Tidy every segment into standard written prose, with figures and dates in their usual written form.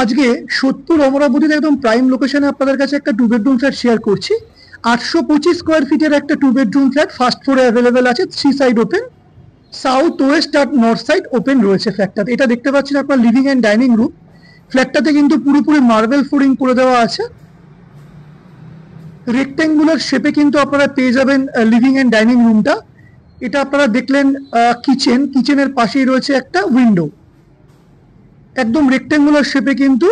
আজকে সোদপুর অমরাবতীতে একদম প্রাইম লোকেশনে আপনাদের কাছে একটা 2 বেডরুম ফ্ল্যাট শেয়ার করছি। 825 স্কোয়ার ফিটের একটা 2 বেডরুম ফ্ল্যাট, ফার্স্ট ফ্লোরে অ্যাভেলেবেল আছে, 3 সাইড ওপেন, সাউথ ওয়েস্ট আর নর্থ সাইড ওপেন রয়েছে ফ্ল্যাটটাতে। এটা দেখতে পাচ্ছেন আপনার লিভিং অ্যান্ড ডাইনিং রুম। ফ্ল্যাটটাতে কিন্তু পুরোপুরি মার্বেল ফ্লোরিং করে দেওয়া আছে। রেক্ট্যাঙ্গুলার শেপে কিন্তু আপনারা পেয়ে যাবেন লিভিং অ্যান্ড ডাইনিং রুমটা। এটা আপনারা দেখলেন কিচেনের পাশেই রয়েছে একটা উইন্ডো। একদম রেক্ট্যাঙ্গুলার শেপে কিন্তু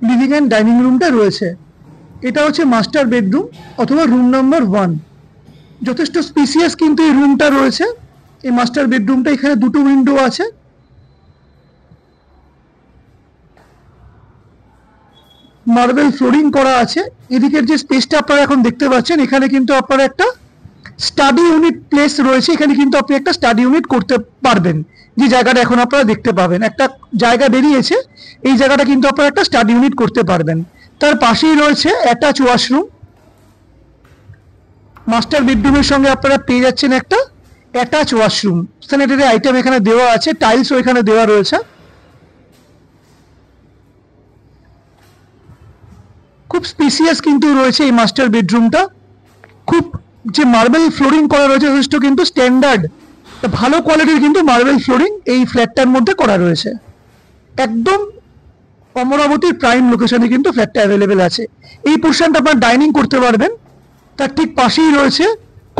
লিভিং অ্যান্ড ডাইনিং রুমটা রয়েছে। এটা হচ্ছে মাস্টার বেডরুম অথবা রুম নাম্বার 1। যথেষ্ট স্পেসিয়াস কিন্তু এই রুমটা রয়েছে। এই মাস্টার বেডরুমটা, এখানে 2টো উইন্ডো আছে। মার্বেল ফ্লোরিং করা আছে। এদিকের যে স্পেসটা আপনারা এখন দেখতে পাচ্ছেন, এখানে কিন্তু আপনারা একটা স্টাডি ইউনিট প্লেস রয়েছে। এখানে কিন্তু আপনি একটা স্টাডি ইউনিট করতে পারবেন। যে জায়গাটা এখন আপনারা দেখতে পাবেন, একটা জায়গা বেরিয়েছে, এই জায়গাটা কিন্তু আপনারা একটা স্টাডি ইউনিট করতে পারবেন। তার পাশেই রয়েছে অ্যাটাচ ওয়াশরুম। মাস্টার বেডরুমের সঙ্গে আপনারা পেয়ে যাচ্ছেন একটা অ্যাটাচ ওয়াশরুম। স্যানিটারি আইটেম এখানে দেওয়া আছে, টাইলসও এখানে দেওয়া রয়েছে। খুব স্পেসিয়াস কিন্তু রয়েছে এই মাস্টার বেডরুমটা। খুব যে মার্বেল ফ্লোরিং করা রয়েছে, যথেষ্ট কিন্তু স্ট্যান্ডার্ড, ভালো কোয়ালিটির কিন্তু মার্বেল ফ্লোরিং এই ফ্ল্যাটটার মধ্যে করা রয়েছে। একদম অমরাবতীর প্রাইম লোকেশনে কিন্তু ফ্ল্যাটটা অ্যাভেলেবেল আছে। এই পোর্শনটা আপনার ডাইনিং করতে পারবেন। তার ঠিক পাশেই রয়েছে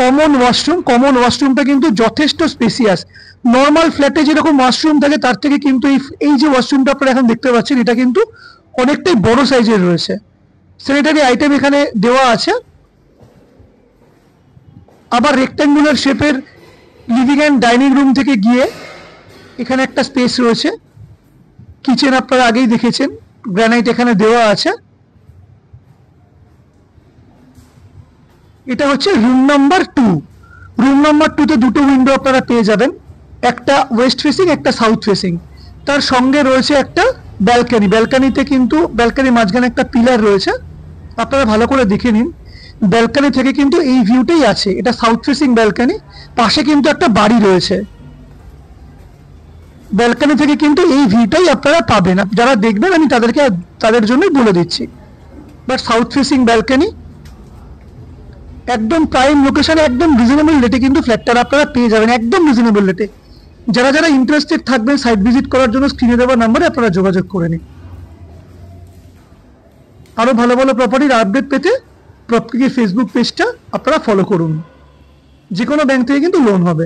কমন ওয়াশরুম। কমন ওয়াশরুমটা কিন্তু যথেষ্ট স্পেসিয়াস। নর্মাল ফ্ল্যাটে যেরকম ওয়াশরুম থাকে তার থেকে কিন্তু এই যে ওয়াশরুমটা আপনারা এখন দেখতে পাচ্ছেন, এটা কিন্তু অনেকটাই বড় সাইজের রয়েছে। স্যানিটারি আইটেম এখানে দেওয়া আছে। আবার রেক্ট্যাঙ্গুলার শেপের লিভিং অ্যান্ড ডাইনিং রুম থেকে গিয়ে এখানে একটা স্পেস রয়েছে। কিচেন আপনারা আগেই দেখেছেন, গ্রানাইট এখানে দেওয়া আছে। এটা হচ্ছে রুম নাম্বার 2। রুম নাম্বার 2তে 2টো উইন্ডো আপনারা পেয়ে যাবেন, একটা ওয়েস্ট ফেসিং, একটা সাউথ ফেসিং। তার সঙ্গে রয়েছে একটা ব্যালকানি। ব্যালকানিতে কিন্তু ব্যালকানির মাঝখানে একটা পিলার রয়েছে, আপনারা ভালো করে দেখে নিন। ব্যালকানি থেকে কিন্তু এই ভিউটাই আছে। এটা সাউথ ফেসিং ব্যালকানি, পাশে কিন্তু একটা বাড়ি রয়েছে। ব্যালকানি থেকে কিন্তু এই ভিউটাই আপনারা পাবেন। যারা দেখবেন আমি তাদের জন্যই বলে দিচ্ছি। বাট সাউথ ফেসিং ব্যালকানি, একদম প্রাইম লোকেশনে, একদম রিজনেবল রেটে কিন্তু ফ্ল্যাটটা আপনারা পেয়ে যাবেন, একদম রিজনেবল রেটে। যারা যারা ইন্টারেস্টেড থাকবেন সাইট ভিজিট করার জন্য স্ক্রিনে দেওয়া নাম্বারে আপনারা যোগাযোগ করে নিন। আরো ভালো ভালো প্রপার্টির আপডেট পেতে প্রপার্টির ফেসবুক পেজটা আপনারা ফলো করুন। যে কোনো ব্যাংক থেকে কিন্তু লোন হবে।